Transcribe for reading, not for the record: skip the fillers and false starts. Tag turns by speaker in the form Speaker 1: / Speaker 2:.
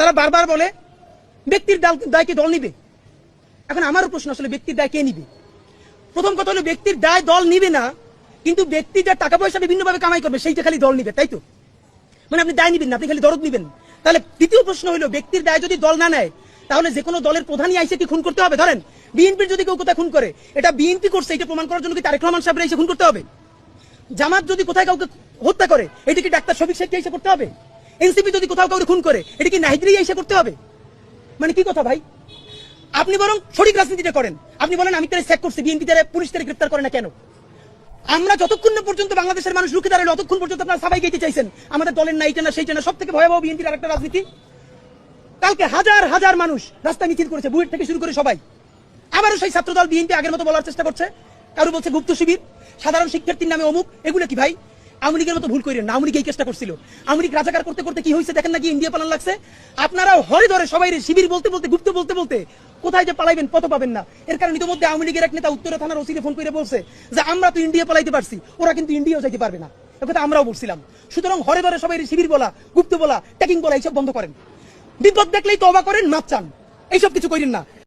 Speaker 1: তারা বারবার বলে ব্যক্তির দায় কে দল নিবে। এখন আমারও প্রশ্ন, আসলে ব্যক্তির দায় কে নিবে? প্রথম কথা হলো ব্যক্তির দায় দল নিবে না, কিন্তু ব্যক্তি যা টাকা পয়সা বিভিন্নভাবে কামাই করবে সেইটা খালি দল নিবে, তাই তো? মানে আপনি দায় নিবেন না, আপনি খালি দরদ নিবেন। তাহলে দ্বিতীয় প্রশ্ন হলো, ব্যক্তির দায় যদি দল না নেয় তাহলে যে কোনো দলের প্রধানই আইসে কি খুন করতে হবে? ধরেন বিএনপির যদি কেউ কোথায় খুন করে, এটা বিএনপি করছে এটা প্রমাণ করার জন্য কি তারেক রহমান সাহেবের এসে খুন করতে হবে? জামাত যদি কোথায় কাউকে হত্যা করে, এটা কি ডাক্তার শফিক সাহেবকে এসে করতে হবে? এনসিপি যদি কোথাও কাউকে খুন করে, এটা কি নাহিদরি এসে করতে হবে? মানে কি কথা ভাই? আপনি বরং সঠিক রাজনীতিটা করেন। আপনি বলেন আমি তারা চেক করছি, বিএনপি তারা পুলিশ তারা গ্রেফতার করে না কেন? আমরা যতক্ষণ না পর্যন্ত বাংলাদেশের মানুষ রুখে দাঁড়ালো ততক্ষণ পর্যন্ত আপনারা সবাই গেতে চাইছেন আমাদের দলের না এইটা না সেইটা না। সব থেকে ভয়াবহ বিএনপির আরেকটা রাজনীতি, কালকে হাজার হাজার মানুষ রাস্তা মিছিল করেছে, বুয়েট থেকে শুরু করে সবাই। আবারও সেই ছাত্রদল বিএনপি আগের মতো বলার চেষ্টা করছে, কারো বলছে গুপ্ত শিবির, সাধারণ শিক্ষার্থীর নামে অমুক। এগুলো কি ভাই? আওয়ামী লীগের মতো ভুল করেন না, আওয়ামী লীগ এই চেষ্টা করছিল। আওয়ামী লীগ রাজাকার করতে করতে কি হয়েছে দেখেন নাকি ইন্ডিয়া পালান লাগছে। আপনারা হরে ধরে সবাই শিবির বলতে বলতে গুপ্ত বলতে বলতে কোথায় যে পালাইবেন পথ পাবেন না। এর কারণে ইতিমধ্যে আওয়ামী লীগের এক নেতা উত্তরা থানার ওসিকে ফোন করে বলছে যে আমরা তো ইন্ডিয়া পালাইতে পারছি, ওরা কিন্তু ইন্ডিয়াও যাইতে পারবে না। কথা আমরাও বলছিলাম। সুতরাং হরে ধরে সবাই শিবির বলা, গুপ্ত বলা, ট্যাকিং বলা এইসব বন্ধ করেন। বিপদ দেখলেই তওবা করেন, মাপ চান, এইসব কিছু করেন না।